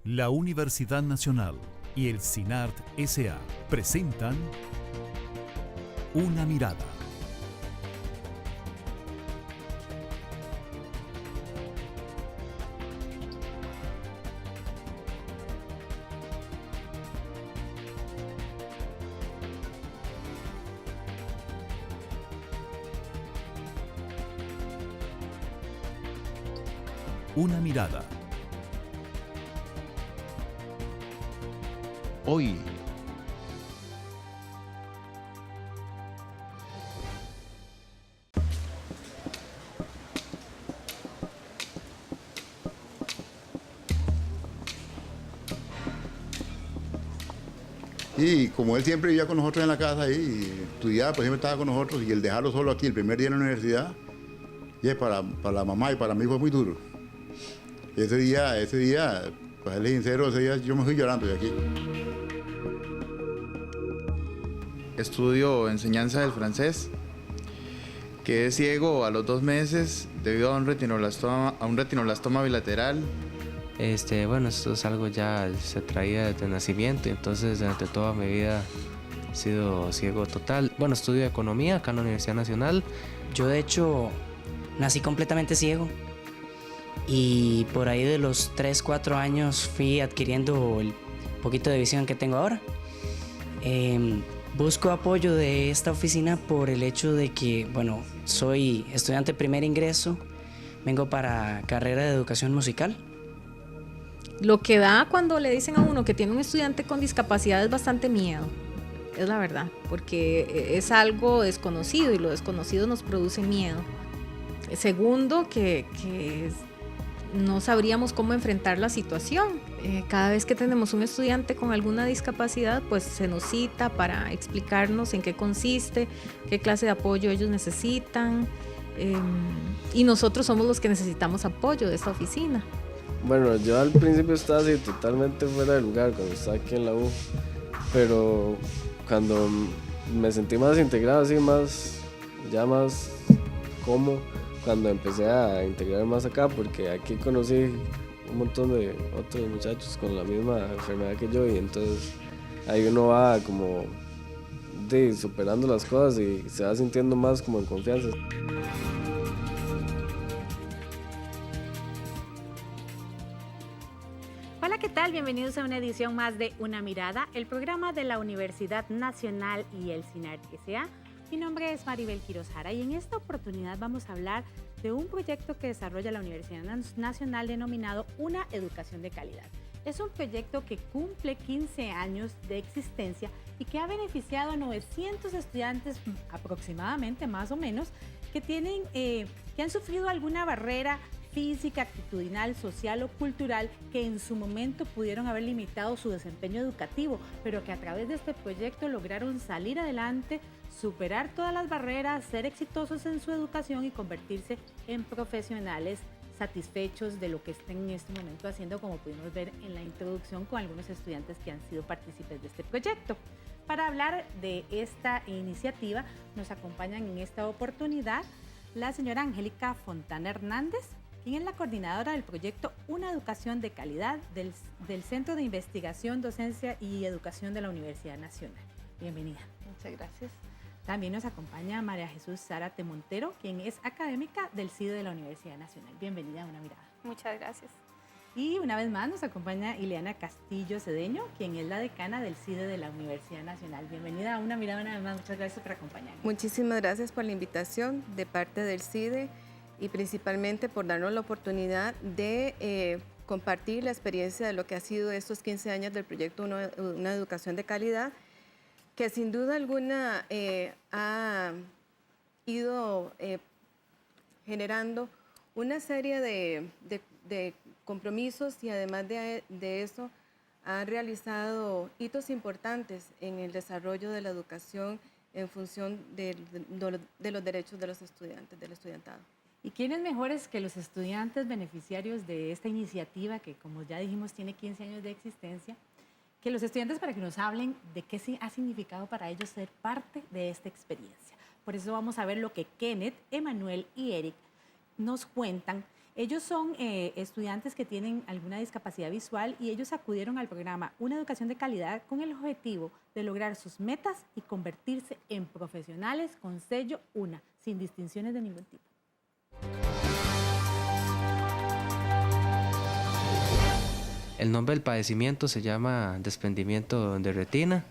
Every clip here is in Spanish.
La Universidad Nacional y el CINART S.A. presentan Una Mirada. Una Mirada. Hoy, y como él siempre vivía con nosotros en la casa y estudiaba, pues siempre estaba con nosotros, y el dejarlo solo aquí el primer día en la universidad, y para la mamá y para mí fue muy duro. Ese día, para serle sincero, ese día yo me fui llorando de aquí. Estudio enseñanza del francés. Quedé ciego a los 2 meses debido a un retinoblastoma bilateral. Bueno, esto es algo ya se traía desde nacimiento, entonces durante toda mi vida he sido ciego total. Bueno, estudio economía acá en la Universidad Nacional. Yo de hecho nací completamente ciego y por ahí de los 3, 4 años fui adquiriendo el poquito de visión que tengo ahora. Busco apoyo de esta oficina por el hecho de que, bueno, soy estudiante de primer ingreso, vengo para carrera de educación musical. Lo que da cuando le dicen a uno que tiene un estudiante con discapacidad es bastante miedo, es la verdad, porque es algo desconocido y lo desconocido nos produce miedo. Segundo, que no sabríamos cómo enfrentar la situación. Cada vez que tenemos un estudiante con alguna discapacidad, pues se nos cita para explicarnos en qué consiste, qué clase de apoyo ellos necesitan, y nosotros somos los que necesitamos apoyo de esta oficina. Bueno, yo al principio estaba así totalmente fuera de lugar cuando estaba aquí en la U, pero cuando me sentí más integrado, así más cómodo, cuando empecé a integrar más acá, porque aquí conocí un montón de otros muchachos con la misma enfermedad que yo, y entonces ahí uno va como superando las cosas y se va sintiendo más como en confianza. Hola, ¿qué tal? Bienvenidos a una edición más de Una Mirada, el programa de la Universidad Nacional y el CINART S.A. Mi nombre es Maribel Quiroz Jara y en esta oportunidad vamos a hablar de un proyecto que desarrolla la Universidad Nacional denominado Una Educación de Calidad. Es un proyecto que cumple 15 años de existencia y que ha beneficiado a 900 estudiantes aproximadamente, más o menos, que han sufrido alguna barrera física, actitudinal, social o cultural que en su momento pudieron haber limitado su desempeño educativo, pero que a través de este proyecto lograron salir adelante, superar todas las barreras, ser exitosos en su educación y convertirse en profesionales satisfechos de lo que estén en este momento haciendo, como pudimos ver en la introducción con algunos estudiantes que han sido partícipes de este proyecto. Para hablar de esta iniciativa nos acompañan en esta oportunidad la señora Angélica Fontana Hernández, quien es la coordinadora del proyecto Una Educación de Calidad del Centro de Investigación, Docencia y Educación de la Universidad Nacional. Bienvenida. Muchas gracias. También nos acompaña María Jesús Zárate Montero, quien es académica del CIDE de la Universidad Nacional. Bienvenida a Una Mirada. Muchas gracias. Y una vez más nos acompaña Ileana Castillo Cedeño, quien es la decana del CIDE de la Universidad Nacional. Bienvenida a Una Mirada una vez más. Muchas gracias por acompañarnos. Muchísimas gracias por la invitación de parte del CIDE y principalmente por darnos la oportunidad de compartir la experiencia de lo que ha sido estos 15 años del proyecto Una Educación de Calidad, que sin duda alguna ha ido generando una serie de compromisos y además de eso ha realizado hitos importantes en el desarrollo de la educación en función de los derechos de los estudiantes, del estudiantado. ¿Y quiénes mejores que los estudiantes beneficiarios de esta iniciativa que, como ya dijimos, tiene 15 años de existencia, que los estudiantes para que nos hablen de qué ha significado para ellos ser parte de esta experiencia? Por eso vamos a ver lo que Kenneth, Emanuel y Eric nos cuentan Ellos son estudiantes que tienen alguna discapacidad visual y ellos acudieron al programa Una Educación de Calidad con el objetivo de lograr sus metas y convertirse en profesionales con sello UNA, sin distinciones de ningún tipo. El nombre del padecimiento se llama desprendimiento de retina.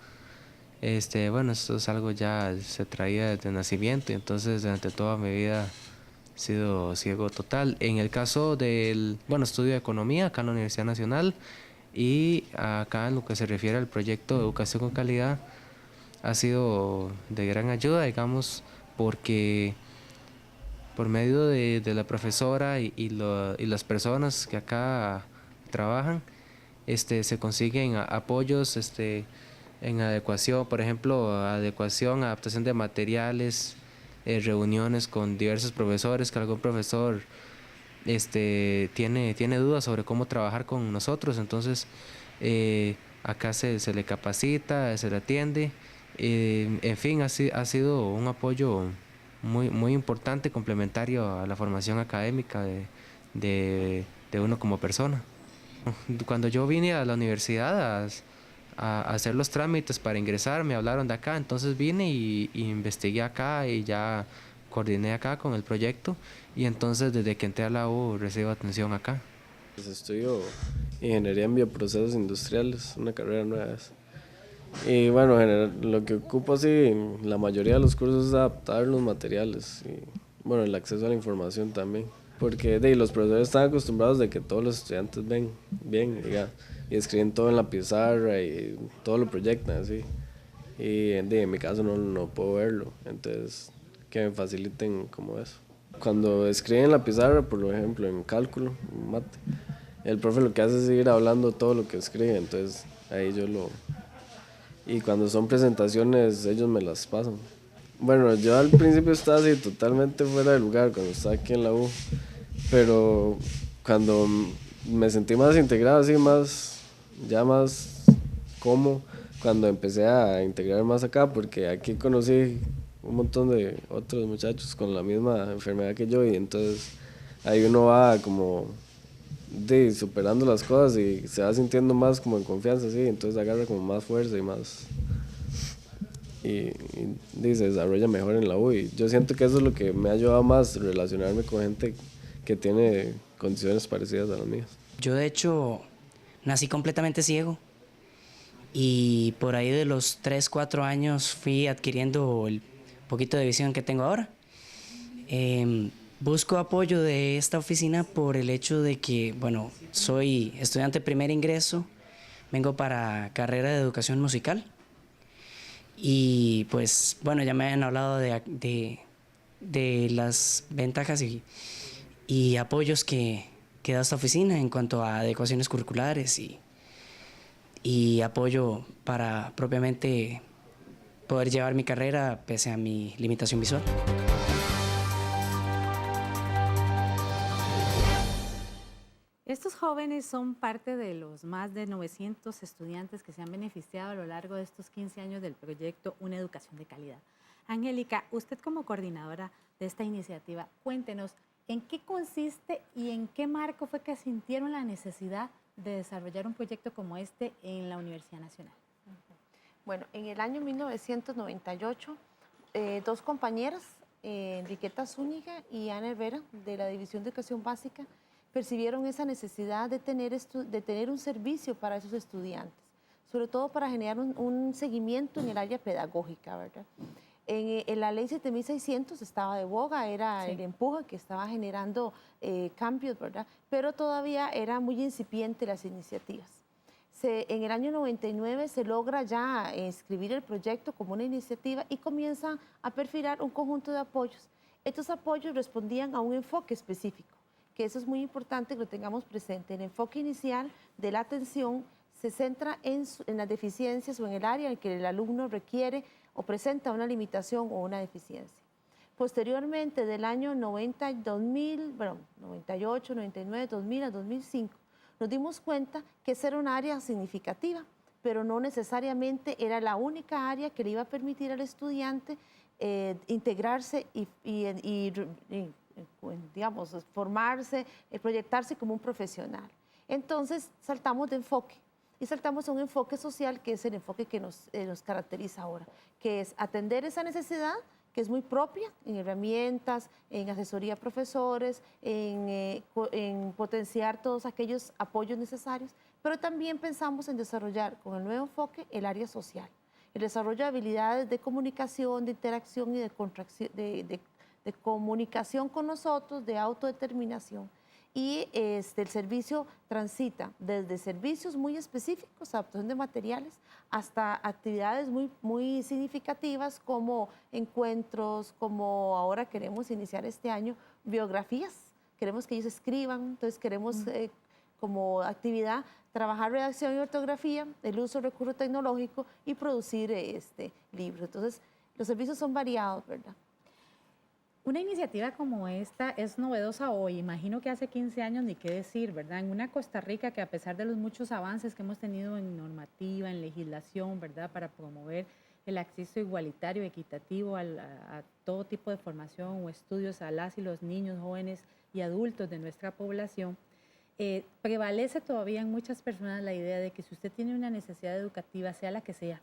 Bueno, esto es algo ya se traía desde nacimiento, y entonces durante toda mi vida he sido ciego total. En el caso del, estudio economía acá en la Universidad Nacional, y acá en lo que se refiere al proyecto de educación con calidad, ha sido de gran ayuda, digamos, porque por medio de la profesora y las personas que acá trabajan, se consiguen apoyos en adecuación, por ejemplo, adaptación de materiales, reuniones con diversos profesores, que algún profesor tiene dudas sobre cómo trabajar con nosotros, entonces acá se le capacita, se le atiende, en fin, ha sido un apoyo muy importante, complementario a la formación académica de uno como persona. Cuando yo vine a la universidad a hacer los trámites para ingresar, me hablaron de acá, entonces vine y investigué acá y ya coordiné acá con el proyecto, y entonces desde que entré a la U recibo atención acá. Pues estudio ingeniería en bioprocesos industriales, una carrera nueva. Y bueno, lo que ocupo así en la mayoría de los cursos es adaptar los materiales y bueno, el acceso a la información también. Porque los profesores están acostumbrados de que todos los estudiantes ven bien, y escriben todo en la pizarra y todo lo proyectan así. Y en mi caso no puedo verlo, entonces que me faciliten como eso. Cuando escriben en la pizarra, por ejemplo en cálculo, en mate, el profe lo que hace es seguir hablando todo lo que escribe, entonces ahí y cuando son presentaciones ellos me las pasan. Bueno, yo al principio estaba así totalmente fuera de lugar cuando estaba aquí en la U, pero cuando me sentí más integrado, así más cómodo, cuando empecé a integrar más acá, porque aquí conocí un montón de otros muchachos con la misma enfermedad que yo, y entonces ahí uno va como superando las cosas y se va sintiendo más como en confianza, así, entonces agarra como más fuerza y más... Y se desarrolla mejor en la U, y yo siento que eso es lo que me ha ayudado más, relacionarme con gente que tiene condiciones parecidas a las mías. Yo de hecho nací completamente ciego, y por ahí de los 3, 4 años fui adquiriendo el poquito de visión que tengo ahora. Busco apoyo de esta oficina por el hecho de que, bueno, soy estudiante de primer ingreso, vengo para carrera de educación musical. Y pues bueno, ya me han hablado de las ventajas y apoyos que da esta oficina en cuanto a adecuaciones curriculares y apoyo para propiamente poder llevar mi carrera pese a mi limitación visual. Estos jóvenes son parte de los más de 900 estudiantes que se han beneficiado a lo largo de estos 15 años del proyecto Una Educación de Calidad. Angélica, usted como coordinadora de esta iniciativa, cuéntenos en qué consiste y en qué marco fue que sintieron la necesidad de desarrollar un proyecto como este en la Universidad Nacional. Bueno, en el año 1998, dos compañeras, Enriqueta Zúñiga y Ana Herrera, de la División de Educación Básica, percibieron esa necesidad de tener un servicio para esos estudiantes, sobre todo para generar un seguimiento en el área pedagógica, ¿verdad? En la ley 7600 estaba de boga, era el empuje que estaba generando cambios, ¿verdad? Pero todavía era muy incipiente las iniciativas. En el año 99 se logra ya inscribir el proyecto como una iniciativa y comienza a perfilar un conjunto de apoyos. Estos apoyos respondían a un enfoque específico, que eso es muy importante que lo tengamos presente. El enfoque inicial de la atención se centra en las deficiencias o en el área en que el alumno requiere o presenta una limitación o una deficiencia. Posteriormente, del año 98, 99, 2000 a 2005, nos dimos cuenta que esa era un área significativa, pero no necesariamente era la única área que le iba a permitir al estudiante integrarse y digamos, formarse, proyectarse como un profesional. Entonces saltamos de enfoque y saltamos a un enfoque social que es el enfoque que nos caracteriza ahora, que es atender esa necesidad que es muy propia en herramientas, en asesoría a profesores, en potenciar todos aquellos apoyos necesarios, pero también pensamos en desarrollar con el nuevo enfoque el área social, el desarrollo de habilidades de comunicación, de interacción y de comunicación con nosotros, de autodeterminación. Y el servicio transita desde servicios muy específicos, adaptación de materiales, hasta actividades muy significativas como encuentros, como ahora queremos iniciar este año, biografías. Queremos que ellos escriban, entonces queremos como actividad trabajar redacción y ortografía, el uso de recurso tecnológico y producir libros. Entonces, los servicios son variados, ¿verdad? Una iniciativa como esta es novedosa hoy, imagino que hace 15 años ni qué decir, ¿verdad? En una Costa Rica que a pesar de los muchos avances que hemos tenido en normativa, en legislación, ¿verdad? Para promover el acceso igualitario, equitativo a todo tipo de formación o estudios a las y los niños, jóvenes y adultos de nuestra población, prevalece todavía en muchas personas la idea de que si usted tiene una necesidad educativa, sea la que sea,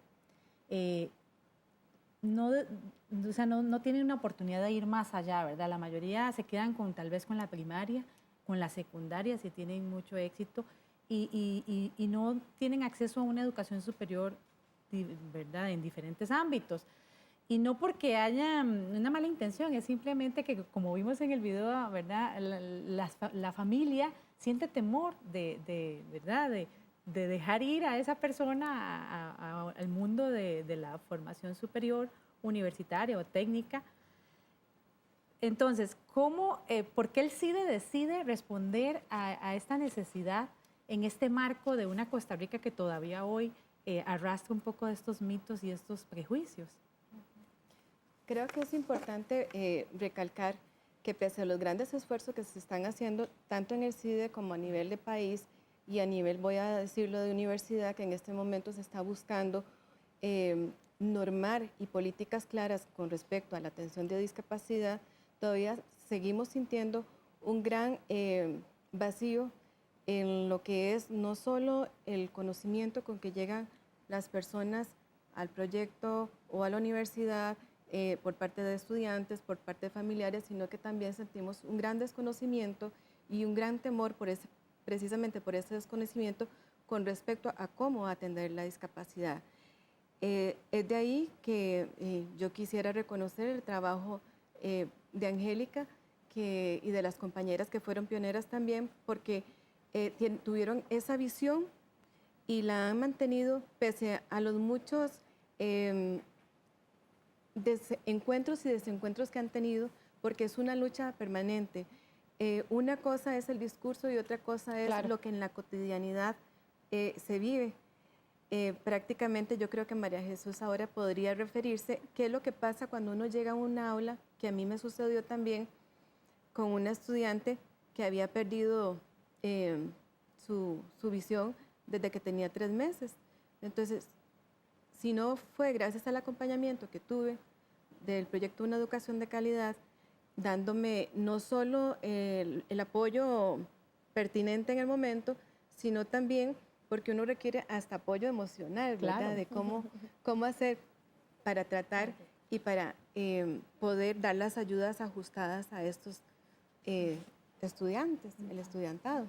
no tienen una oportunidad de ir más allá, ¿verdad? La mayoría se quedan tal vez con la primaria, con la secundaria, si tienen mucho éxito, y no tienen acceso a una educación superior, ¿verdad? En diferentes ámbitos. Y no porque haya una mala intención, es simplemente que, como vimos en el video, ¿verdad? La familia siente temor ¿verdad? De dejar ir a esa persona al mundo de la formación superior, universitaria o técnica. Entonces, ¿por qué el CIDE decide responder a esta necesidad en este marco de una Costa Rica que todavía hoy arrastra un poco de estos mitos y estos prejuicios? Creo que es importante recalcar que pese a los grandes esfuerzos que se están haciendo, tanto en el CIDE como a nivel de país y a nivel, voy a decirlo, de universidad, que en este momento se está buscando normar y políticas claras con respecto a la atención de discapacidad, todavía seguimos sintiendo un gran vacío en lo que es no solo el conocimiento con que llegan las personas al proyecto o a la universidad, por parte de estudiantes, por parte de familiares, sino que también sentimos un gran desconocimiento y un gran temor precisamente por ese desconocimiento con respecto a cómo atender la discapacidad. Es de ahí que yo quisiera reconocer el trabajo de Angélica y de las compañeras que fueron pioneras también, porque tuvieron esa visión y la han mantenido pese a los muchos encuentros y desencuentros que han tenido, porque es una lucha permanente. Una cosa es el discurso y otra cosa es lo que en la cotidianidad se vive. Prácticamente yo creo que María Jesús ahora podría referirse qué es lo que pasa cuando uno llega a un aula, que a mí me sucedió también con una estudiante que había perdido su visión desde que tenía 3 meses. Entonces, si no fue gracias al acompañamiento que tuve del proyecto Una Educación de Calidad, dándome no solo el apoyo pertinente en el momento, sino también porque uno requiere hasta apoyo emocional, ¿verdad? Claro. De cómo hacer para tratar y para poder dar las ayudas ajustadas a estos estudiantes, el estudiantado.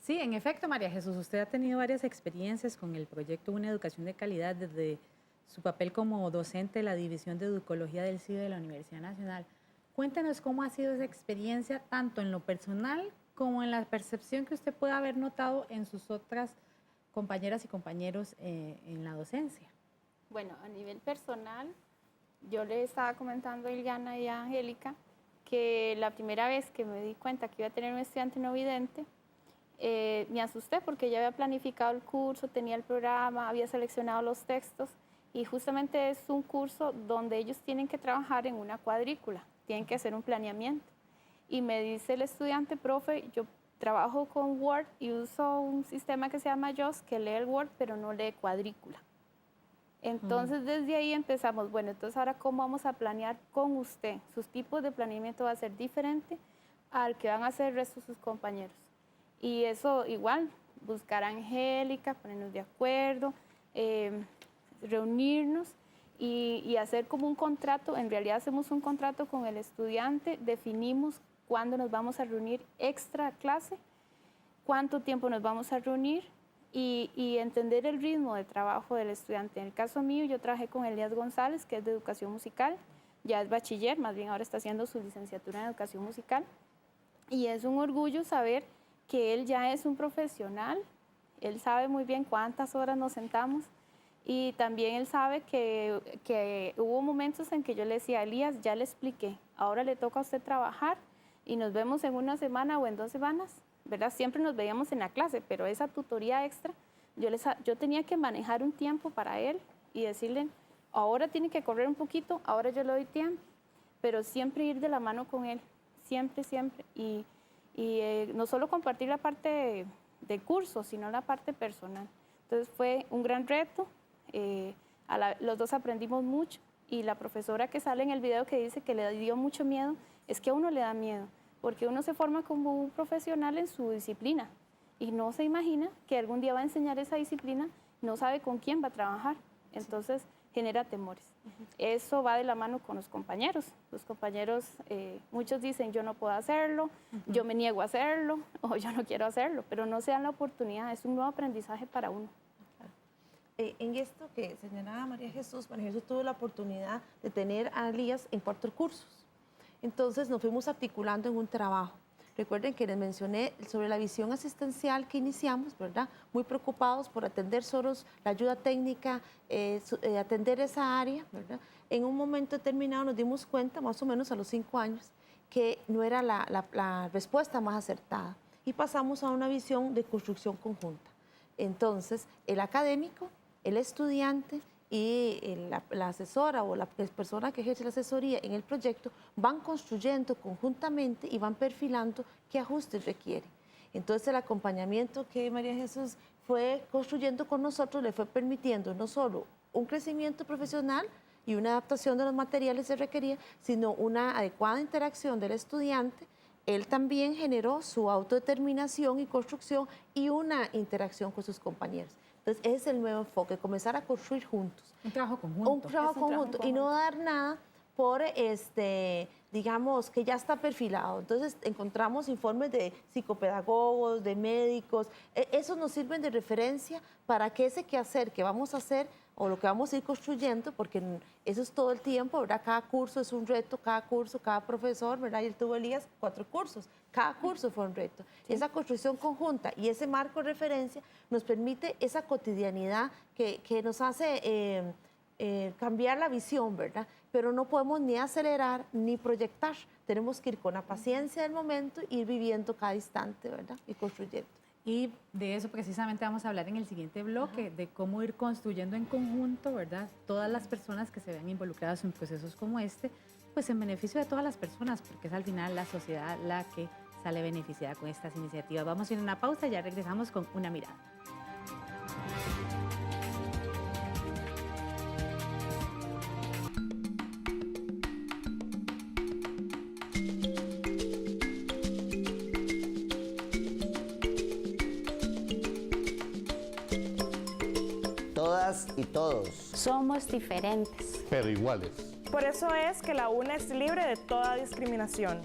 Sí, en efecto, María Jesús, usted ha tenido varias experiencias con el proyecto Una Educación de Calidad desde su papel como docente de la División de Educología del CIDE de la Universidad Nacional. Cuéntenos cómo ha sido esa experiencia, tanto en lo personal como en la percepción que usted puede haber notado en sus otras compañeras y compañeros en la docencia. Bueno, a nivel personal, yo le estaba comentando a Iliana y a Angélica que la primera vez que me di cuenta que iba a tener un estudiante no vidente, me asusté porque ya había planificado el curso, tenía el programa, había seleccionado los textos y justamente es un curso donde ellos tienen que trabajar en una cuadrícula, tienen que hacer un planeamiento. Y me dice el estudiante, profe, yo trabajo con Word y uso un sistema que se llama JOS, que lee el Word pero no lee cuadrícula. Entonces, desde ahí empezamos, bueno, entonces ahora cómo vamos a planear con usted. Sus tipos de planeamiento va a ser diferente al que van a hacer el resto de sus compañeros. Y eso igual, buscar a Angélica, ponernos de acuerdo, reunirnos y hacer como un contrato. En realidad hacemos un contrato con el estudiante, definimos cuándo nos vamos a reunir extra clase, cuánto tiempo nos vamos a reunir y entender el ritmo de trabajo del estudiante. En el caso mío, yo trabajé con Elías González, que es de educación musical, ya es bachiller, más bien ahora está haciendo su licenciatura en educación musical. Y es un orgullo saber que él ya es un profesional, él sabe muy bien cuántas horas nos sentamos y también él sabe que hubo momentos en que yo le decía, Elías, ya le expliqué, ahora le toca a usted trabajar y nos vemos en una semana o en 2 semanas, ¿verdad? Siempre nos veíamos en la clase, pero esa tutoría extra, yo tenía que manejar un tiempo para él y decirle, ahora tiene que correr un poquito, ahora yo le doy tiempo, pero siempre ir de la mano con él, siempre, siempre. Y no solo compartir la parte de curso, sino la parte personal. Entonces fue un gran reto, los dos aprendimos mucho y la profesora que sale en el video que dice que le dio mucho miedo, es que a uno le da miedo, porque uno se forma como un profesional en su disciplina y no se imagina que algún día va a enseñar esa disciplina, no sabe con quién va a trabajar, entonces genera temores. Eso va de la mano con los compañeros. Los compañeros, muchos dicen yo no puedo hacerlo, yo me niego a hacerlo o yo no quiero hacerlo, pero no se dan la oportunidad, es un nuevo aprendizaje para uno. En esto que señalaba María Jesús tuvo la oportunidad de tener a Elías en 4 cursos. Entonces nos fuimos articulando en un trabajo. Recuerden que les mencioné sobre la visión asistencial que iniciamos, ¿verdad? Muy preocupados por atender solos la ayuda técnica, atender esa área, ¿verdad? En un momento determinado nos dimos cuenta, más o menos a los 5 años, que no era la respuesta más acertada y pasamos a una visión de construcción conjunta. Entonces, el académico, el estudiante y la asesora o la persona que ejerce la asesoría en el proyecto van construyendo conjuntamente y van perfilando qué ajustes requiere. Entonces el acompañamiento que María Jesús fue construyendo con nosotros le fue permitiendo no solo un crecimiento profesional y una adaptación de los materiales que se requería, sino una adecuada interacción del estudiante. Él también generó su autodeterminación y construcción y una interacción con sus compañeros. Entonces, ese es el nuevo enfoque, comenzar a construir juntos. Un trabajo conjunto. Un trabajo conjunto y no dar nada por, digamos, que ya está perfilado. Entonces, encontramos informes de psicopedagogos, de médicos. Esos nos sirven de referencia para que ese quehacer que vamos a hacer o lo que vamos a ir construyendo, porque eso es todo el tiempo, ¿verdad? Cada curso es un reto, cada curso, cada profesor, ¿verdad? Y él tuvo, Elías, 4 cursos. Cada curso fue un reto. Sí. Esa construcción conjunta y ese marco de referencia nos permite esa cotidianidad que nos hace cambiar la visión, ¿verdad? Pero no podemos ni acelerar ni proyectar. Tenemos que ir con la paciencia del momento, ir viviendo cada instante, ¿verdad? Y construyendo. Y de eso precisamente vamos a hablar en el siguiente bloque, de cómo ir construyendo en conjunto, ¿verdad? Todas las personas que se vean involucradas en procesos como este, pues en beneficio de todas las personas, porque es al final la sociedad la que sale beneficiada con estas iniciativas. Vamos a ir a una pausa y ya regresamos con Una Mirada. Todas y todos somos diferentes, pero iguales. Por eso es que la UNA es libre de toda discriminación.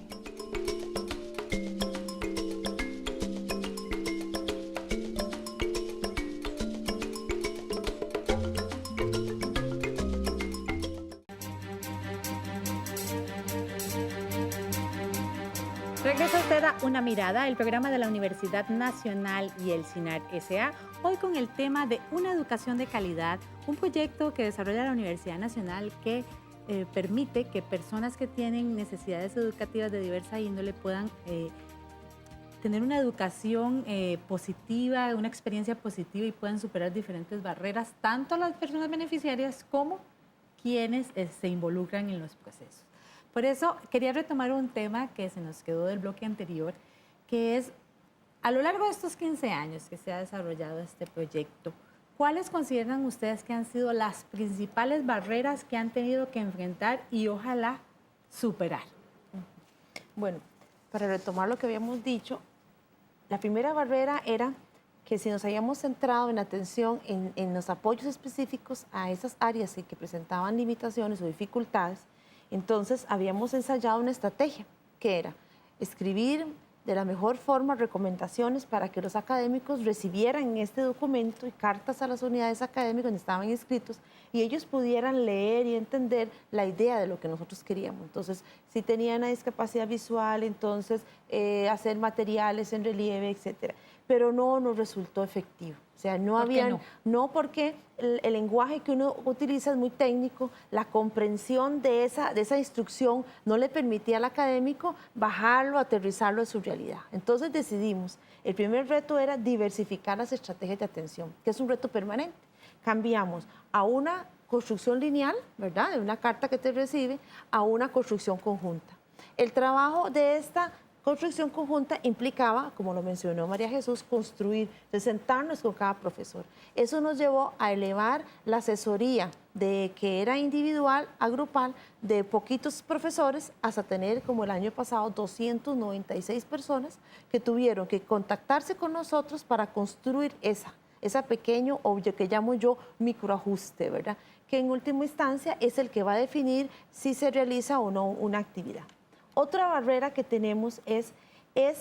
Regresa usted a Una Mirada, el programa de la Universidad Nacional y el CINART S.A., hoy con el tema de una educación de calidad, un proyecto que desarrolla la Universidad Nacional que permite que personas que tienen necesidades educativas de diversa índole puedan tener una educación positiva, una experiencia positiva y puedan superar diferentes barreras, tanto las personas beneficiarias como quienes se involucran en los procesos. Por eso quería retomar un tema que se nos quedó del bloque anterior, que es, a lo largo de estos 15 años que se ha desarrollado este proyecto, ¿Cuáles consideran ustedes que han sido las principales barreras que han tenido que enfrentar y ojalá superar? Bueno, para retomar lo que habíamos dicho, la primera barrera era que si nos habíamos centrado en atención en los apoyos específicos a esas áreas que presentaban limitaciones o dificultades, entonces habíamos ensayado una estrategia que era escribir de la mejor forma recomendaciones para que los académicos recibieran en este documento y cartas a las unidades académicas donde estaban inscritos y ellos pudieran leer y entender la idea de lo que nosotros queríamos. Entonces, si tenían una discapacidad visual, entonces hacer materiales en relieve, etcétera. Pero no nos resultó efectivo. O sea, no había, no porque el lenguaje que uno utiliza es muy técnico, la comprensión de esa instrucción no le permitía al académico bajarlo, aterrizarlo a su realidad. Entonces decidimos, el primer reto era diversificar las estrategias de atención, que es un reto permanente. Cambiamos a una construcción lineal, ¿verdad?, de una carta que te recibe, a una construcción conjunta. El trabajo de esta construcción conjunta implicaba, como lo mencionó María Jesús, construir, sentarnos con cada profesor. Eso nos llevó a elevar la asesoría de que era individual a grupal de poquitos profesores hasta tener, como el año pasado, 296 personas que tuvieron que contactarse con nosotros para construir esa pequeño, o que llamo yo microajuste, ¿verdad?, que en última instancia es el que va a definir si se realiza o no una actividad. Otra barrera que tenemos es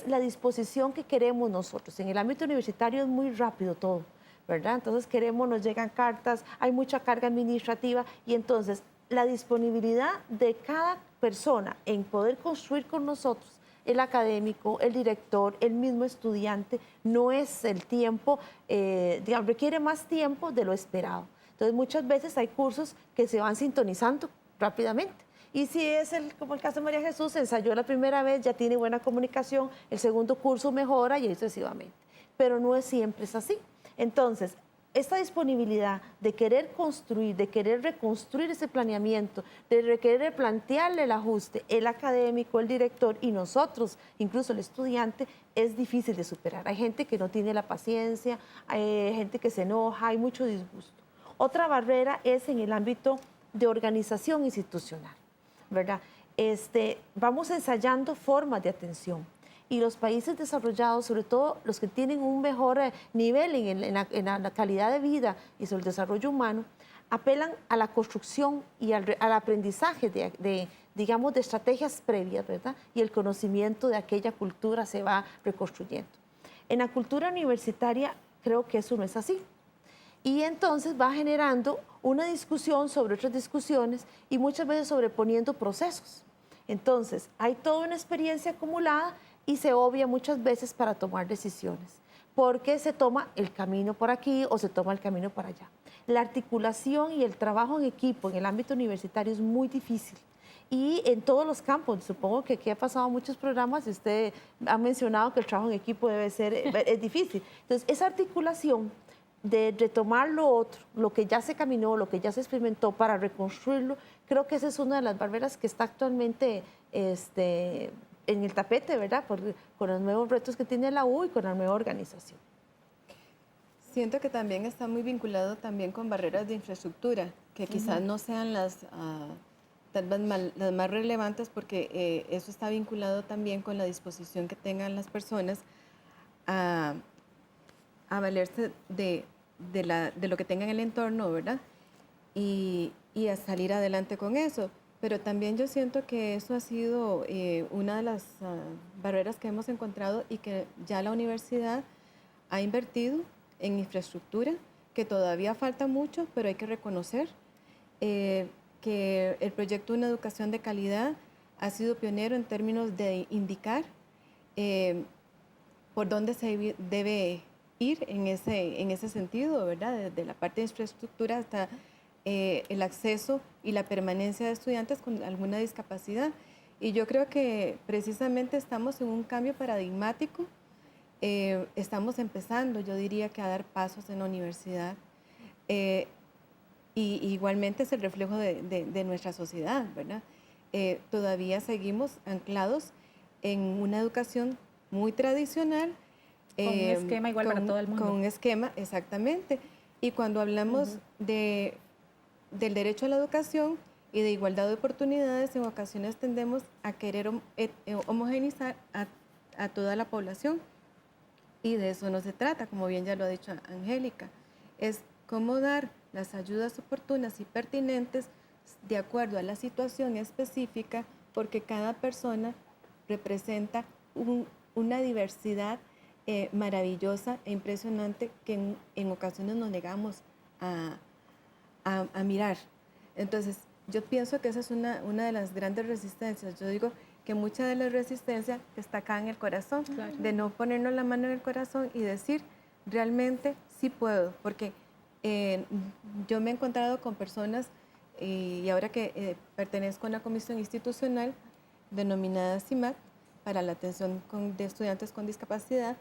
la disposición que queremos nosotros. En el ámbito universitario es muy rápido todo, ¿verdad? Entonces nos llegan cartas, hay mucha carga administrativa y entonces la disponibilidad de cada persona en poder construir con nosotros, el académico, el director, el mismo estudiante, no es el tiempo, requiere más tiempo de lo esperado. Entonces muchas veces hay cursos que se van sintonizando rápidamente. Y si es como el caso de María Jesús, ensayó la primera vez, ya tiene buena comunicación, el segundo curso mejora y sucesivamente. Pero no siempre es así. Entonces, esta disponibilidad de querer construir, de querer reconstruir ese planeamiento, de querer plantearle el ajuste, el académico, el director y nosotros, incluso el estudiante, es difícil de superar. Hay gente que no tiene la paciencia, hay gente que se enoja, hay mucho disgusto. Otra barrera es en el ámbito de organización institucional, ¿verdad? Vamos ensayando formas de atención y los países desarrollados, sobre todo los que tienen un mejor nivel en la calidad de vida y sobre el desarrollo humano, apelan a la construcción y al aprendizaje digamos, de estrategias previas, ¿verdad? Y el conocimiento de aquella cultura se va reconstruyendo. En la cultura universitaria creo que eso no es así. Y entonces va generando una discusión sobre otras discusiones y muchas veces sobreponiendo procesos. Entonces, hay toda una experiencia acumulada y se obvia muchas veces para tomar decisiones, porque se toma el camino por aquí o se toma el camino para allá. La articulación y el trabajo en equipo en el ámbito universitario es muy difícil. Y en todos los campos, supongo que aquí ha pasado muchos programas y usted ha mencionado que el trabajo en equipo es difícil. Entonces, esa articulación de retomar lo otro, lo que ya se caminó, lo que ya se experimentó para reconstruirlo, creo que esa es una de las barreras que está actualmente en el tapete, ¿verdad? Con los nuevos retos que tiene la U y con la nueva organización. Siento que también está muy vinculado también con barreras de infraestructura, que quizás no sean las más relevantes porque eso está vinculado también con la disposición que tengan las personas a valerse de lo que tengan en el entorno, ¿verdad? Y a salir adelante con eso. Pero también yo siento que eso ha sido una de las barreras que hemos encontrado y que ya la universidad ha invertido en infraestructura, que todavía falta mucho, pero hay que reconocer que el proyecto Una Educación de Calidad ha sido pionero en términos de indicar por dónde se debe ir en ese sentido, ¿verdad? Desde la parte de infraestructura hasta el acceso y la permanencia de estudiantes con alguna discapacidad. Y yo creo que precisamente estamos en un cambio paradigmático. Estamos empezando, yo diría, que a dar pasos en la universidad. Y igualmente es el reflejo de nuestra sociedad, ¿verdad? Todavía seguimos anclados en una educación muy tradicional. Con un esquema igual para todo el mundo. Con un esquema, exactamente. Y cuando hablamos del derecho a la educación y de igualdad de oportunidades, en ocasiones tendemos a querer homogeneizar a toda la población. Y de eso no se trata, como bien ya lo ha dicho Angélica. Es cómo dar las ayudas oportunas y pertinentes de acuerdo a la situación específica, porque cada persona representa una diversidad maravillosa e impresionante que en ocasiones nos negamos a mirar. Entonces, yo pienso que esa es una de las grandes resistencias. Yo digo que mucha de la resistencia está acá en el corazón, de no ponernos la mano en el corazón y decir, realmente sí puedo, porque yo me he encontrado con personas, y ahora que pertenezco a una comisión institucional denominada CIMAC, para la atención de estudiantes con discapacidad,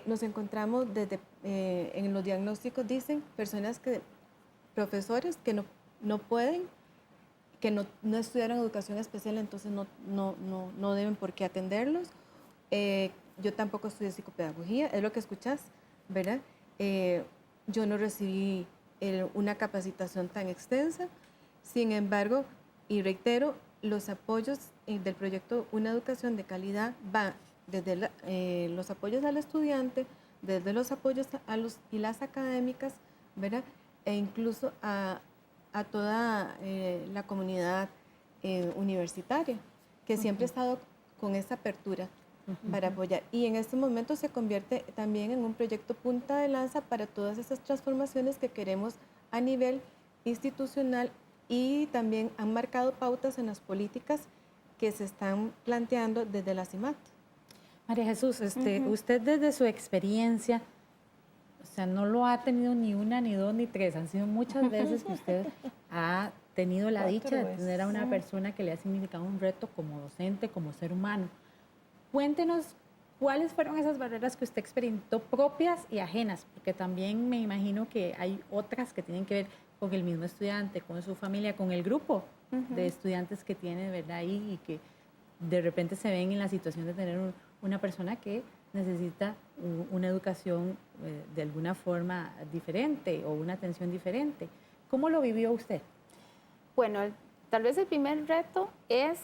nos encontramos en los diagnósticos, dicen, profesores que no pueden, que no estudiaron educación especial, entonces no deben por qué atenderlos. Yo tampoco estudié psicopedagogía, es lo que escuchás, ¿verdad? Yo no recibí una capacitación tan extensa, sin embargo, y reitero, los apoyos del proyecto Una Educación de Calidad va desde los apoyos al estudiante, desde los apoyos a los y las académicas, ¿verdad? E incluso a toda la comunidad universitaria, que siempre ha estado con esa apertura para apoyar. Y en este momento se convierte también en un proyecto punta de lanza para todas esas transformaciones que queremos a nivel institucional, y también han marcado pautas en las políticas que se están planteando desde la CIMAT. María Jesús, usted desde su experiencia, o sea, no lo ha tenido ni una, ni dos, ni tres, han sido muchas veces que usted ha tenido la dicha de tener a una persona que le ha significado un reto como docente, como ser humano. Cuéntenos cuáles fueron esas barreras que usted experimentó, propias y ajenas, porque también me imagino que hay otras que tienen que ver con el mismo estudiante, con su familia, con el grupo de estudiantes que tiene, ¿verdad? Ahí, y que de repente se ven en la situación de tener una persona que necesita una educación de alguna forma diferente o una atención diferente. ¿Cómo lo vivió usted? Bueno, tal vez el primer reto es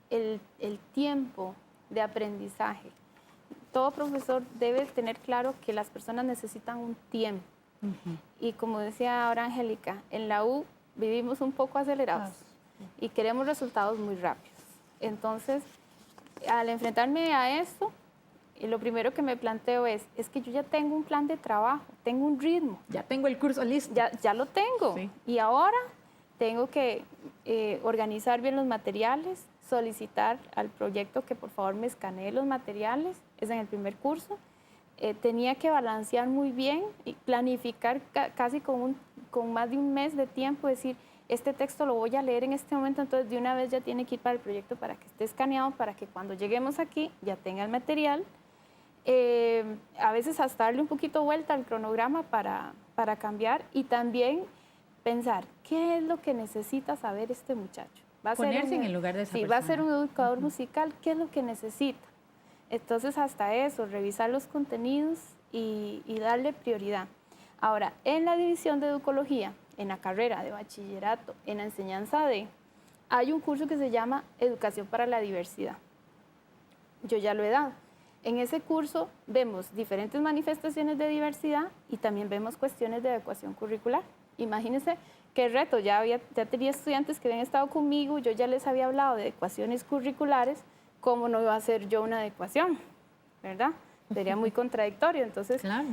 el tiempo de aprendizaje. Todo profesor debe tener claro que las personas necesitan un tiempo. Y como decía ahora Angélica, en la U vivimos un poco acelerados y queremos resultados muy rápidos. Entonces, al enfrentarme a esto, lo primero que me planteo es que yo ya tengo un plan de trabajo, tengo un ritmo. Ya tengo el curso listo. Ya lo tengo. Sí. Y ahora tengo que organizar bien los materiales, solicitar al proyecto que por favor me escanee los materiales, es en el primer curso. Tenía que balancear muy bien y planificar casi con más de un mes de tiempo, decir, este texto lo voy a leer en este momento, entonces de una vez ya tiene que ir para el proyecto para que esté escaneado, para que cuando lleguemos aquí ya tenga el material. A veces hasta darle un poquito vuelta al cronograma para cambiar, y también pensar, ¿qué es lo que necesita saber este muchacho? Ponerse en el lugar de esa persona. Va a ser un educador musical, ¿qué es lo que necesita? Entonces, hasta eso, revisar los contenidos y darle prioridad. Ahora, en la división de educología, en la carrera de bachillerato, en la enseñanza hay un curso que se llama Educación para la Diversidad. Yo ya lo he dado. En ese curso vemos diferentes manifestaciones de diversidad y también vemos cuestiones de adecuación curricular. Imagínense qué reto, ya tenía estudiantes que habían estado conmigo, yo ya les había hablado de adecuaciones curriculares, ¿cómo no iba a hacer yo una adecuación? ¿Verdad? Sería muy contradictorio. Entonces, claro,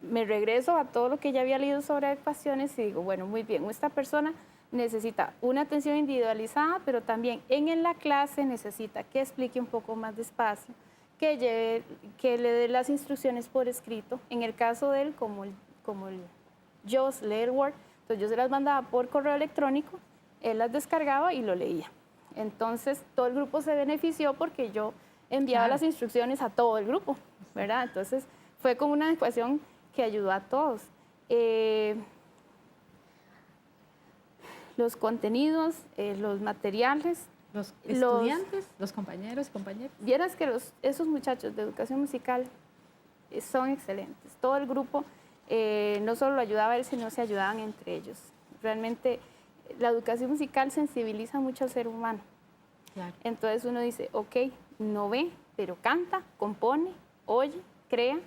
me regreso a todo lo que ya había leído sobre adecuaciones y digo, bueno, muy bien, esta persona necesita una atención individualizada, pero también en la clase necesita que explique un poco más despacio, que le dé las instrucciones por escrito. En el caso de él, como el JAWS, leer Word, entonces yo se las mandaba por correo electrónico, él las descargaba y lo leía. Entonces, todo el grupo se benefició porque yo enviaba las instrucciones a todo el grupo, ¿verdad? Entonces, fue como una adecuación que ayudó a todos. Los contenidos, los materiales. Los estudiantes, los compañeros y compañeras. Vieras que esos muchachos de educación musical son excelentes. Todo el grupo no solo lo ayudaba a él, sino se ayudaban entre ellos. Realmente la educación musical sensibiliza mucho al ser humano. Claro. Entonces uno dice, ok, no ve, pero canta, compone, oye, crea.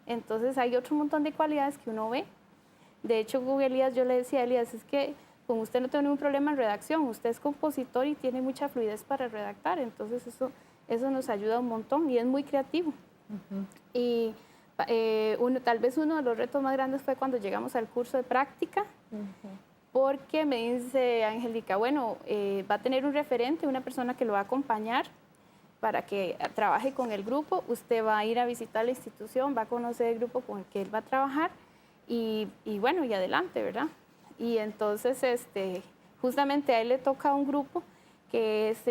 Entonces hay otro montón de cualidades que uno ve. De hecho, con Elías yo le decía a Elías, es que con usted no tengo ningún problema en redacción, usted es compositor y tiene mucha fluidez para redactar, entonces eso nos ayuda un montón y es muy creativo. Y tal vez uno de los retos más grandes fue cuando llegamos al curso de práctica, porque me dice Angélica, bueno, va a tener un referente, una persona que lo va a acompañar para que trabaje con el grupo, usted va a ir a visitar la institución, va a conocer el grupo con el que él va a trabajar y bueno, y adelante, ¿verdad? Y entonces justamente a él le toca un grupo que es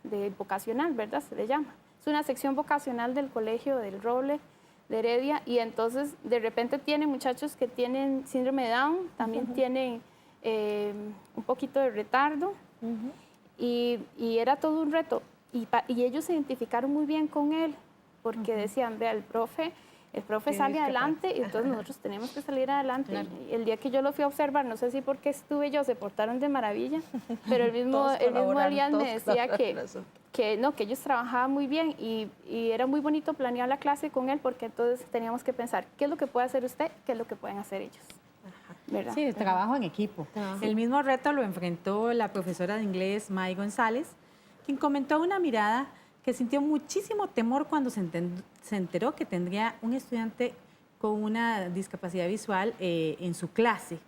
de vocacional, ¿verdad? Se le llama. Es una sección vocacional del Colegio del Roble de Heredia y entonces de repente tiene muchachos que tienen síndrome de Down, también tienen un poquito de retardo y era todo un reto y ellos se identificaron muy bien con él porque decían, vea, el profe sale adelante y entonces nosotros tenemos que salir adelante. Claro. El día que yo lo fui a observar, no sé si porque estuve yo, se portaron de maravilla, pero el mismo Elian me decía que ellos trabajaban muy bien y era muy bonito planear la clase con él porque entonces teníamos que pensar qué es lo que puede hacer usted, qué es lo que pueden hacer ellos. ¿Verdad? Sí, trabajo en equipo. El mismo reto lo enfrentó la profesora de inglés May González, quien comentó una mirada que sintió muchísimo temor cuando se enteró que tendría un estudiante con una discapacidad visual en su clase,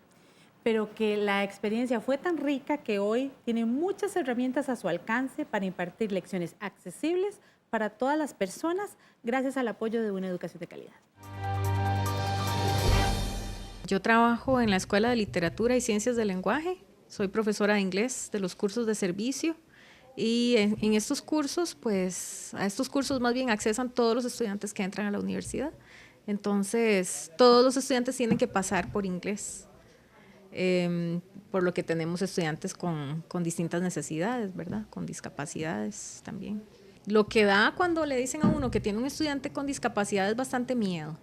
pero que la experiencia fue tan rica que hoy tiene muchas herramientas a su alcance para impartir lecciones accesibles para todas las personas gracias al apoyo de una educación de calidad. Yo trabajo en la Escuela de Literatura y Ciencias del Lenguaje, soy profesora de inglés de los cursos de servicio. Y en estos cursos, pues, a estos cursos más bien accesan todos los estudiantes que entran a la universidad. Entonces, todos los estudiantes tienen que pasar por inglés, por lo que tenemos estudiantes con distintas necesidades, ¿verdad? Con discapacidades también. Lo que da cuando le dicen a uno que tiene un estudiante con discapacidad es bastante miedo,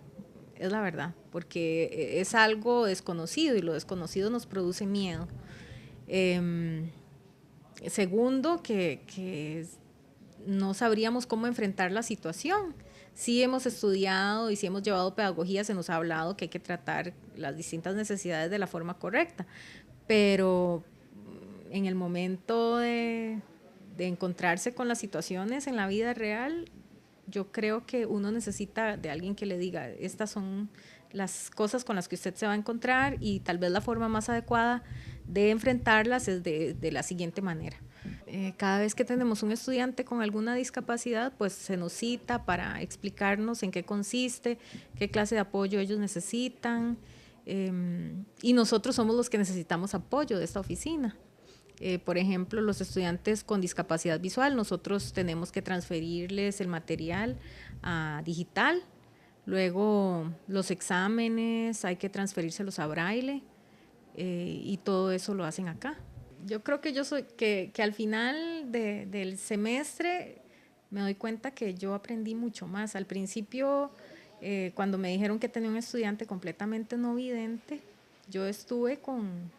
es la verdad, porque es algo desconocido y lo desconocido nos produce miedo. Segundo, que no sabríamos cómo enfrentar la situación. Sí hemos estudiado y sí hemos llevado pedagogía, se nos ha hablado que hay que tratar las distintas necesidades de la forma correcta, pero en el momento de encontrarse con las situaciones en la vida real, yo creo que uno necesita de alguien que le diga, estas son las cosas con las que usted se va a encontrar y tal vez la forma más adecuada de enfrentarlas es de la siguiente manera. Cada vez que tenemos un estudiante con alguna discapacidad, pues se nos cita para explicarnos en qué consiste, qué clase de apoyo ellos necesitan, y nosotros somos los que necesitamos apoyo de esta oficina. Por ejemplo, los estudiantes con discapacidad visual, nosotros tenemos que transferirles el material a digital, luego los exámenes hay que transferírselos a braille, y todo eso lo hacen acá. Yo creo que al final del semestre me doy cuenta que yo aprendí mucho más. Al principio, cuando me dijeron que tenía un estudiante completamente no vidente, yo estuve con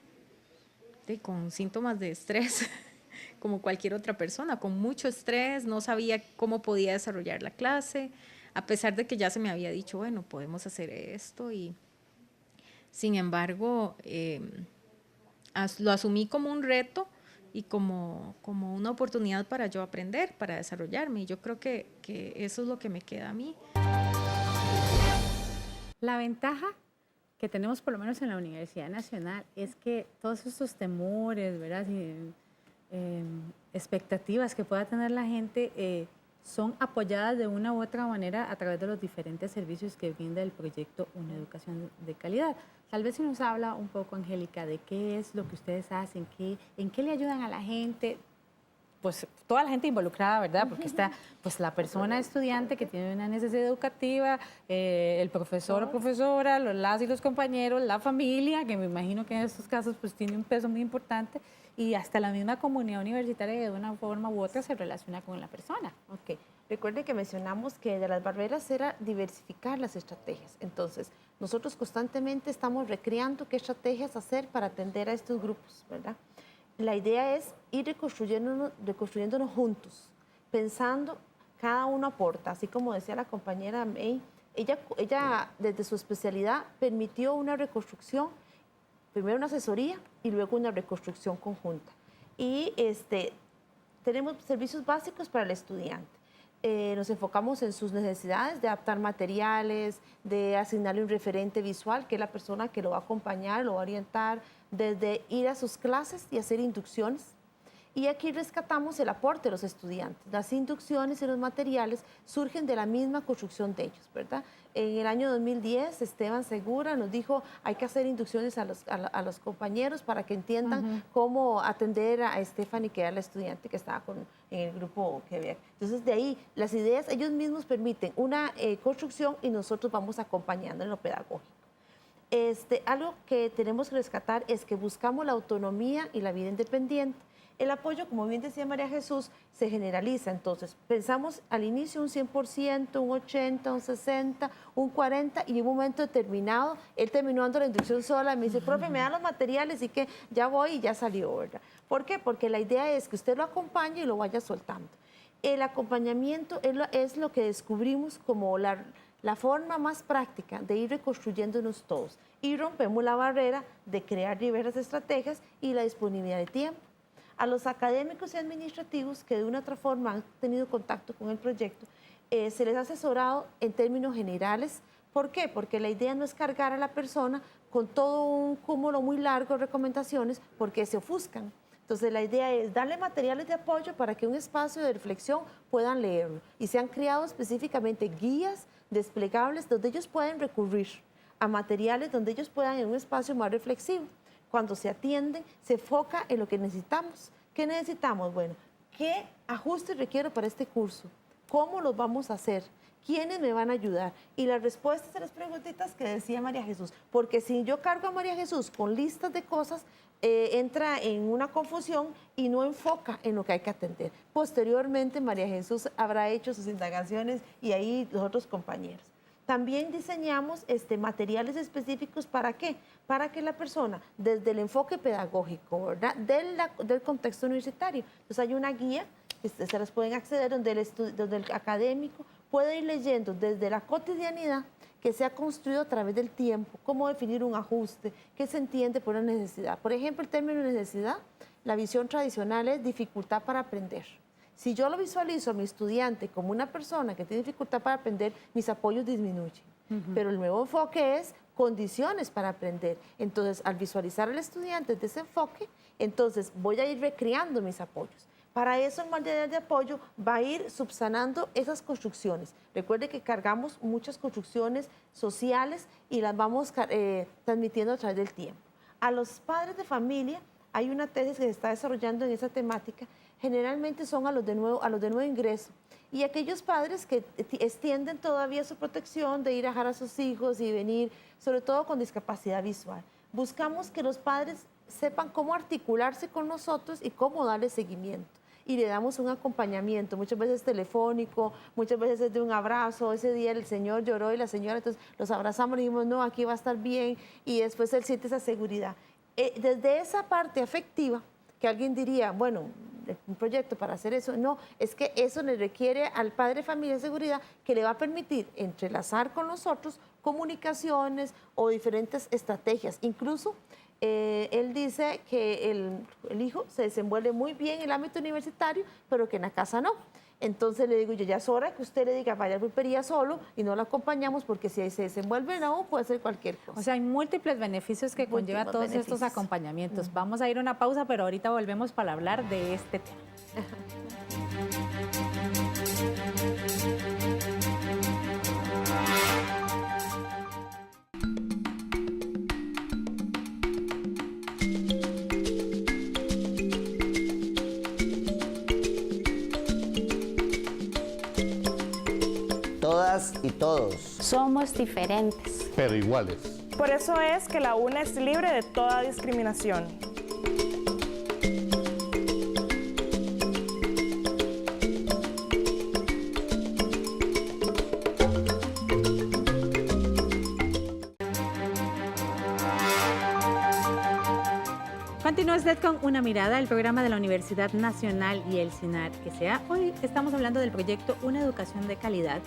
síntomas de estrés, como cualquier otra persona, con mucho estrés, no sabía cómo podía desarrollar la clase, a pesar de que ya se me había dicho, bueno, podemos hacer esto y... Sin embargo, lo asumí como un reto y como una oportunidad para yo aprender, para desarrollarme. Y yo creo que eso es lo que me queda a mí. La ventaja que tenemos, por lo menos en la Universidad Nacional, es que todos estos temores, ¿verdad? Expectativas que pueda tener la gente son apoyadas de una u otra manera a través de los diferentes servicios que brinda el proyecto Una Educación de Calidad. Tal vez si nos habla un poco, Angélica, de qué es lo que ustedes hacen, en qué le ayudan a la gente, pues toda la gente involucrada, ¿verdad? Porque está pues la persona estudiante que tiene una necesidad educativa, el profesor o profesora, las y los compañeros, la familia, que me imagino que en estos casos pues tiene un peso muy importante, y hasta la misma comunidad universitaria que de una forma u otra se relaciona con la persona. Okay. Recuerde que mencionamos que de las barreras era diversificar las estrategias. Entonces, nosotros constantemente estamos recreando qué estrategias hacer para atender a estos grupos, ¿verdad? La idea es ir reconstruyéndonos juntos, pensando, cada uno aporta, así como decía la compañera May, ella desde su especialidad permitió una reconstrucción, primero una asesoría y luego una reconstrucción conjunta. Y tenemos servicios básicos para el estudiante. Nos enfocamos en sus necesidades de adaptar materiales, de asignarle un referente visual, que es la persona que lo va a acompañar, lo va a orientar, desde ir a sus clases y hacer inducciones. Y aquí rescatamos el aporte de los estudiantes. Las inducciones y los materiales surgen de la misma construcción de ellos, ¿verdad? En el año 2010, Esteban Segura nos dijo, hay que hacer inducciones a los compañeros para que entiendan cómo atender a Stephanie, que era la estudiante que estaba en el grupo que había. Entonces, de ahí, las ideas, ellos mismos permiten una construcción y nosotros vamos acompañando en lo pedagógico. Algo que tenemos que rescatar es que buscamos la autonomía y la vida independiente. El apoyo, como bien decía María Jesús, se generaliza. Entonces, pensamos al inicio un 100%, un 80%, un 60%, un 40%, y en un momento determinado, él terminó dando la inducción sola, me dice, profe, me dan los materiales y que ya voy y ya salió, ¿verdad? ¿Por qué? Porque la idea es que usted lo acompañe y lo vaya soltando. El acompañamiento es lo que descubrimos como la forma más práctica de ir reconstruyéndonos todos. Y rompemos la barrera de crear diversas estrategias y la disponibilidad de tiempo. A los académicos y administrativos que de una u otra forma han tenido contacto con el proyecto, se les ha asesorado en términos generales. ¿Por qué? Porque la idea no es cargar a la persona con todo un cúmulo muy largo de recomendaciones porque se ofuscan. Entonces la idea es darle materiales de apoyo para que un espacio de reflexión puedan leerlo. Y se han creado específicamente guías desplegables donde ellos pueden recurrir a materiales donde ellos puedan en un espacio más reflexivo. Cuando se atienden, se enfoca en lo que necesitamos. ¿Qué necesitamos? Bueno, ¿qué ajustes requiero para este curso? ¿Cómo los vamos a hacer? ¿Quiénes me van a ayudar? Y las respuestas a las preguntitas que decía María Jesús. Porque si yo cargo a María Jesús con listas de cosas, entra en una confusión y no enfoca en lo que hay que atender. Posteriormente, María Jesús habrá hecho sus indagaciones y ahí los otros compañeros. También diseñamos materiales específicos, ¿para qué? Para que la persona, desde el enfoque pedagógico, ¿verdad? Del contexto universitario. Entonces hay una guía, que se las pueden acceder, donde el académico puede ir leyendo desde la cotidianidad que se ha construido a través del tiempo, cómo definir un ajuste, qué se entiende por una necesidad. Por ejemplo, el término necesidad, la visión tradicional es dificultad para aprender. Si yo lo visualizo a mi estudiante como una persona que tiene dificultad para aprender, mis apoyos disminuyen. Pero el nuevo enfoque es condiciones para aprender. Entonces, al visualizar al estudiante desde ese enfoque, entonces voy a ir recreando mis apoyos. Para eso, el material de apoyo va a ir subsanando esas construcciones. Recuerde que cargamos muchas construcciones sociales y las vamos transmitiendo a través del tiempo. A los padres de familia, hay una tesis que se está desarrollando en esa temática. Generalmente son a los de nuevo ingreso. Y aquellos padres que extienden todavía su protección de ir a dejar a sus hijos y venir, sobre todo con discapacidad visual. Buscamos que los padres sepan cómo articularse con nosotros y cómo darle seguimiento. Y le damos un acompañamiento, muchas veces telefónico, muchas veces es de un abrazo. Ese día el señor lloró y la señora, entonces los abrazamos y dijimos, no, aquí va a estar bien. Y después él siente esa seguridad. Desde esa parte afectiva, que alguien diría, bueno, un proyecto para hacer eso, no, es que eso le requiere al padre de familia de seguridad que le va a permitir entrelazar con nosotros comunicaciones o diferentes estrategias. Incluso él dice que el hijo se desenvuelve muy bien en el ámbito universitario, pero que en la casa no. Entonces le digo yo, ya es hora que usted le diga, vaya a pulpería solo y no lo acompañamos porque si se desenvuelve no, puede ser cualquier cosa. O sea, hay múltiples beneficios que conlleva todos estos acompañamientos. Vamos a ir a una pausa, pero ahorita volvemos para hablar de este tema. Todas y todos somos diferentes, pero iguales. Por eso es que la UNA es libre de toda discriminación. Continúa usted con Una Mirada, el programa de la Universidad Nacional y el SINAR S.A. Hoy estamos hablando del proyecto Una Educación de Calidad,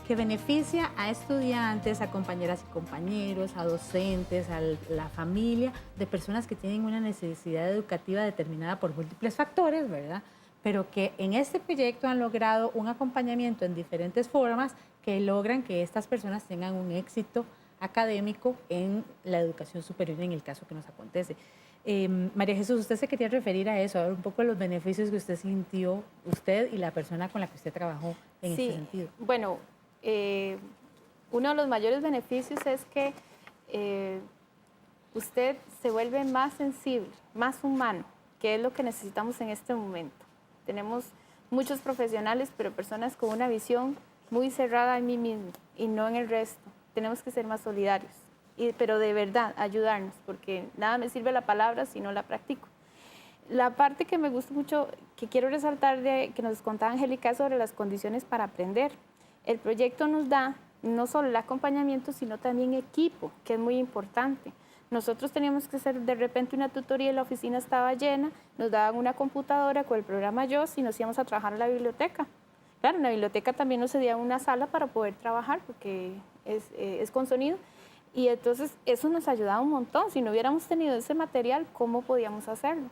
que beneficia a estudiantes, a compañeras y compañeros, a docentes, a la familia de personas que tienen una necesidad educativa determinada por múltiples factores, ¿verdad? Pero que en este proyecto han logrado un acompañamiento en diferentes formas que logran que estas personas tengan un éxito académico en la educación superior en el caso que nos acontece. María Jesús, usted se quería referir a eso, a ver un poco los beneficios que usted sintió, usted y la persona con la que usted trabajó en este sentido. Bueno, uno de los mayores beneficios es que usted se vuelve más sensible, más humano, que es lo que necesitamos en este momento. Tenemos muchos profesionales, pero personas con una visión muy cerrada en mí mismo y no en el resto. Tenemos que ser más solidarios, pero de verdad ayudarnos, porque nada me sirve la palabra si no la practico. La parte que me gusta mucho, que quiero resaltar, que nos contaba Angélica, sobre las condiciones para aprender. El proyecto nos da no solo el acompañamiento, sino también equipo, que es muy importante. Nosotros teníamos que hacer de repente una tutoría y la oficina estaba llena, nos daban una computadora con el programa JOS y nos íbamos a trabajar a la biblioteca. Claro, en la biblioteca también nos cedían una sala para poder trabajar porque es con sonido. Y entonces eso nos ayudaba un montón. Si no hubiéramos tenido ese material, ¿cómo podíamos hacerlo?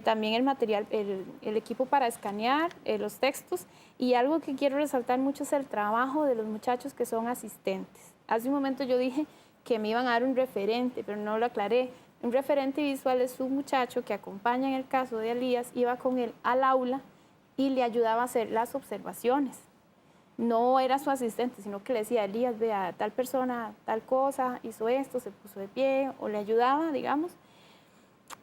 También el material, el equipo para escanear los textos. Y algo que quiero resaltar mucho es el trabajo de los muchachos que son asistentes. Hace un momento yo dije que me iban a dar un referente, pero no lo aclaré. Un referente visual es un muchacho que acompaña, en el caso de Elías, iba con él al aula y le ayudaba a hacer las observaciones. No era su asistente, sino que le decía, Elías, vea, tal persona, tal cosa, hizo esto, se puso de pie, o le ayudaba, digamos.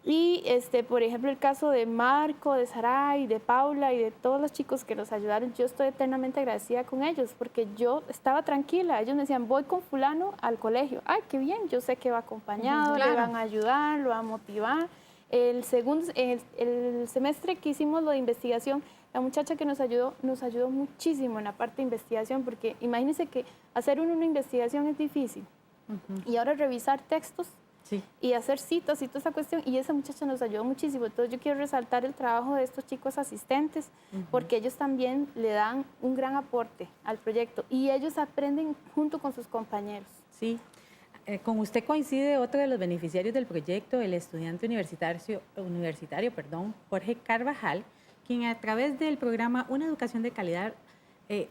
Y, por ejemplo, el caso de Marco, de Saray, de Paula y de todos los chicos que nos ayudaron, yo estoy eternamente agradecida con ellos, porque yo estaba tranquila. Ellos me decían, voy con fulano al colegio. Ay, qué bien, yo sé que va acompañado, Claro. le van a ayudar, lo van a motivar. El semestre que hicimos lo de investigación, la muchacha que nos ayudó muchísimo en la parte de investigación, porque imagínense que hacer una investigación es difícil. Y ahora revisar textos y hacer citas y toda esa cuestión, y esa muchacha nos ayudó muchísimo. Entonces yo quiero resaltar el trabajo de estos chicos asistentes, porque ellos también le dan un gran aporte al proyecto y ellos aprenden junto con sus compañeros. Sí. Con usted coincide otro de los beneficiarios del proyecto, el estudiante universitario, Jorge Carvajal, quien a través del programa Una Educación de Calidad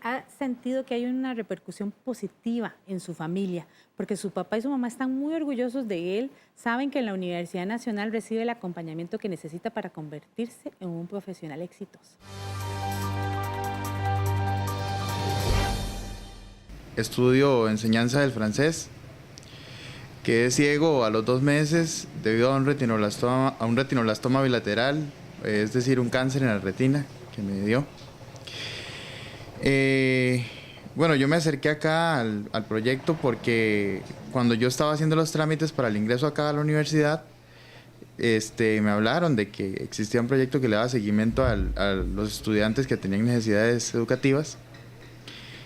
ha sentido que hay una repercusión positiva en su familia, porque su papá y su mamá están muy orgullosos de él, saben que en la Universidad Nacional recibe el acompañamiento que necesita para convertirse en un profesional exitoso. Estudio enseñanza del francés. Quedé ciego a los 2 meses debido a un retinoblastoma bilateral, es decir, un cáncer en la retina que me dio. Bueno, yo me acerqué acá al proyecto porque cuando yo estaba haciendo los trámites para el ingreso acá a la universidad, me hablaron de que existía un proyecto que le daba seguimiento a los estudiantes que tenían necesidades educativas.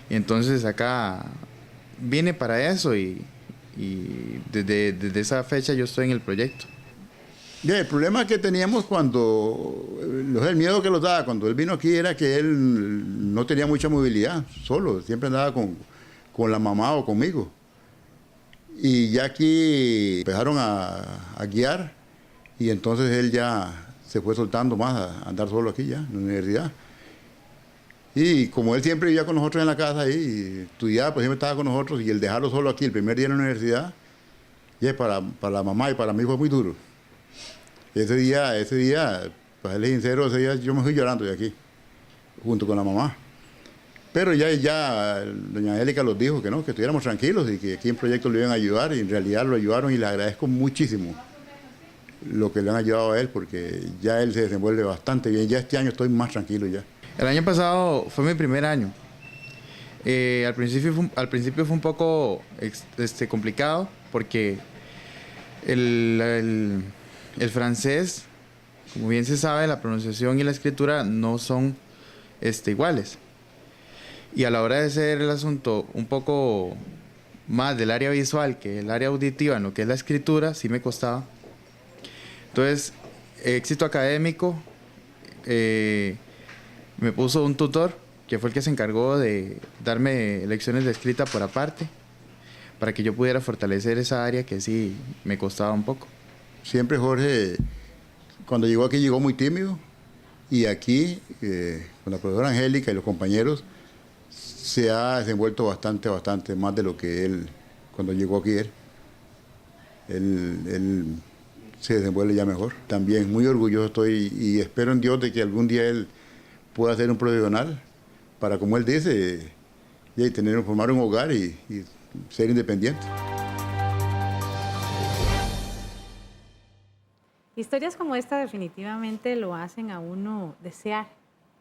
Y entonces acá vine para eso y desde esa fecha yo estoy en el proyecto. Bien, el problema que teníamos el miedo que nos daba cuando él vino aquí era que él no tenía mucha movilidad, solo, siempre andaba con la mamá o conmigo. Y ya aquí empezaron a guiar y entonces él ya se fue soltando más a andar solo aquí ya, en la universidad. Y como él siempre vivía con nosotros en la casa ahí, y estudiaba, pues siempre estaba con nosotros, y el dejarlo solo aquí el primer día en la universidad, ya para la mamá y para mí fue muy duro. Ese día, para serle sincero, ese día yo me fui llorando de aquí, junto con la mamá. Pero ya doña Angélica los dijo que estuviéramos tranquilos y que aquí en proyecto le iban a ayudar, y en realidad lo ayudaron y le agradezco muchísimo lo que le han ayudado a él, porque ya él se desenvuelve bastante bien. Ya este año estoy más tranquilo ya. El año pasado fue mi primer año. Al principio fue un poco complicado porque el francés, como bien se sabe, la pronunciación y la escritura no son iguales. Y a la hora de hacer el asunto un poco más del área visual que el área auditiva en lo que es la escritura, sí me costaba. Entonces, éxito académico, me puso un tutor, que fue el que se encargó de darme lecciones de escrita por aparte, para que yo pudiera fortalecer esa área que sí me costaba un poco. Siempre Jorge, cuando llegó aquí, llegó muy tímido, y aquí, con la profesora Angélica y los compañeros, se ha desenvuelto bastante más de lo que él, cuando llegó aquí, él se desenvuelve ya mejor. También muy orgulloso estoy y espero en Dios de que algún día él pueda ser un profesional para, como él dice, formar un hogar y ser independiente. Historias como esta definitivamente lo hacen a uno desear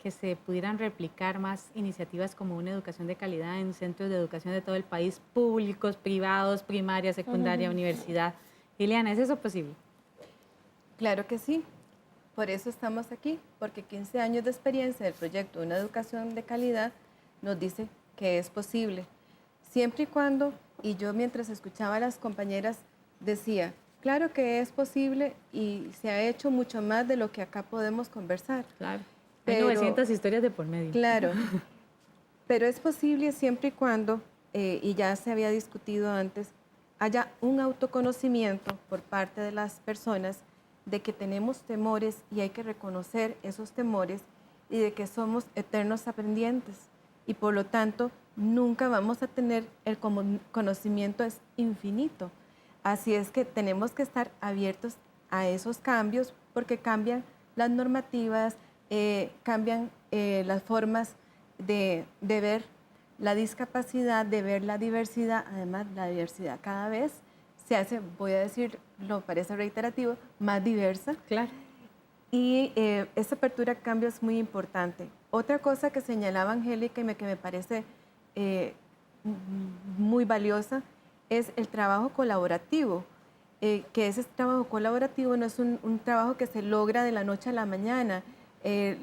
que se pudieran replicar más iniciativas como una educación de calidad en centros de educación de todo el país, públicos, privados, primaria, secundaria, universidad. Ileana, ¿es eso posible? Claro que sí. Por eso estamos aquí, porque 15 años de experiencia del proyecto Una Educación de Calidad nos dice que es posible. Siempre y cuando, y yo mientras escuchaba a las compañeras decía, claro que es posible y se ha hecho mucho más de lo que acá podemos conversar. Claro. Hay 900 historias de por medio. Claro, pero es posible siempre y cuando, y ya se había discutido antes, haya un autoconocimiento por parte de las personas de que tenemos temores y hay que reconocer esos temores y de que somos eternos aprendientes y por lo tanto nunca vamos a tener el conocimiento es infinito. Así es que tenemos que estar abiertos a esos cambios porque cambian las normativas, cambian las formas de ver la discapacidad, de ver la diversidad. Además, la diversidad cada vez se hace, voy a decir, lo parece reiterativo, más diversa. Claro. Y esa apertura a cambio es muy importante. Otra cosa que señalaba Angélica y que me parece muy valiosa es el trabajo colaborativo. Que ese trabajo colaborativo no es un trabajo que se logra de la noche a la mañana.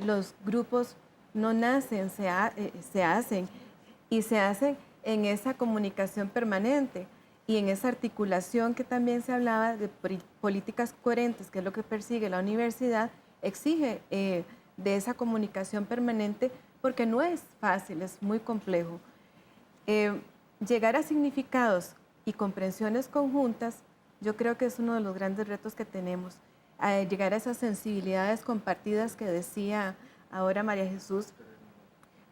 Los grupos no nacen, se hacen y se hacen en esa comunicación permanente y en esa articulación que también se hablaba de políticas coherentes, que es lo que persigue la universidad, exige de esa comunicación permanente porque no es fácil, es muy complejo. Llegar a significados y comprensiones conjuntas, yo creo que es uno de los grandes retos que tenemos. Llegar a esas sensibilidades compartidas que decía ahora María Jesús,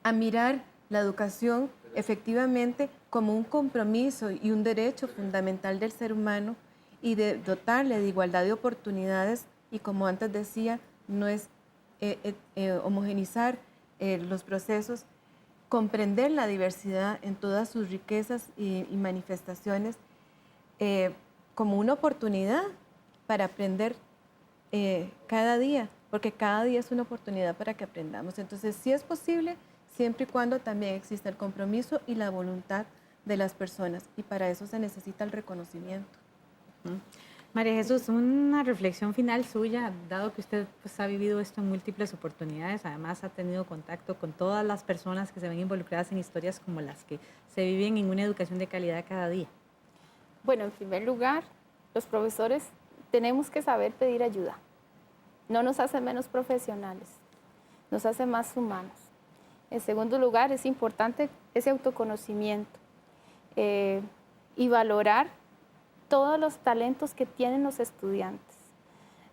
a mirar la educación efectivamente como un compromiso y un derecho fundamental del ser humano y de dotarle de igualdad de oportunidades y como antes decía, no es homogenizar los procesos, comprender la diversidad en todas sus riquezas y manifestaciones como una oportunidad para aprender cada día, porque cada día es una oportunidad para que aprendamos. Entonces, sí es posible, siempre y cuando también exista el compromiso y la voluntad de las personas, y para eso se necesita el reconocimiento. María Jesús, una reflexión final suya, dado que usted pues, ha vivido esto en múltiples oportunidades, además ha tenido contacto con todas las personas que se ven involucradas en historias como las que se viven en una educación de calidad cada día. Bueno, en primer lugar, los profesores tenemos que saber pedir ayuda. No nos hace menos profesionales, nos hace más humanos. En segundo lugar, es importante ese autoconocimiento y valorar todos los talentos que tienen los estudiantes.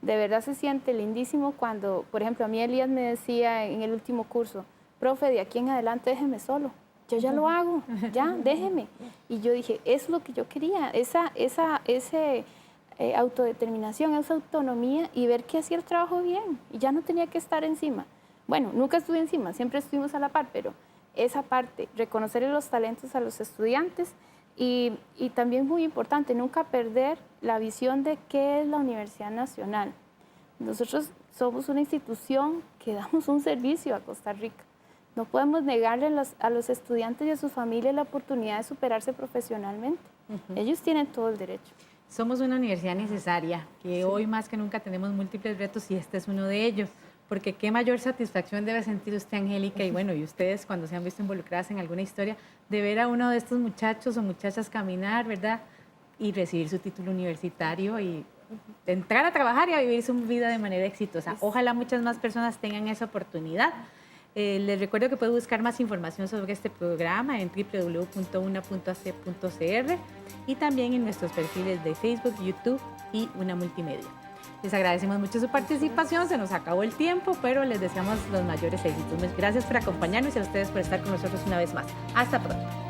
De verdad se siente lindísimo cuando, por ejemplo, a mí Elías me decía en el último curso, profe, de aquí en adelante déjeme solo. Yo ya lo hago, ya, déjeme. Y yo dije, es lo que yo quería, esa autodeterminación, esa autonomía y ver que hacía el trabajo bien. Y ya no tenía que estar encima. Bueno, nunca estuve encima, siempre estuvimos a la par, pero esa parte, reconocerle los talentos a los estudiantes y también muy importante, nunca perder la visión de qué es la Universidad Nacional. Nosotros somos una institución que damos un servicio a Costa Rica. No podemos negarle a los estudiantes y a sus familias la oportunidad de superarse profesionalmente. Ellos tienen todo el derecho. Somos una universidad necesaria, que sí. Hoy más que nunca tenemos múltiples retos y este es uno de ellos. Porque qué mayor satisfacción debe sentir usted, Angélica, y bueno, y ustedes cuando se han visto involucradas en alguna historia, de ver a uno de estos muchachos o muchachas caminar, ¿verdad? Y recibir su título universitario y entrar a trabajar y a vivir su vida de manera exitosa. Ojalá muchas más personas tengan esa oportunidad. Les recuerdo que pueden buscar más información sobre este programa en www.una.ac.cr y también en nuestros perfiles de Facebook, YouTube y Una Multimedia. Les agradecemos mucho su participación, se nos acabó el tiempo, pero les deseamos los mayores éxitos. Gracias por acompañarnos y a ustedes por estar con nosotros una vez más. Hasta pronto.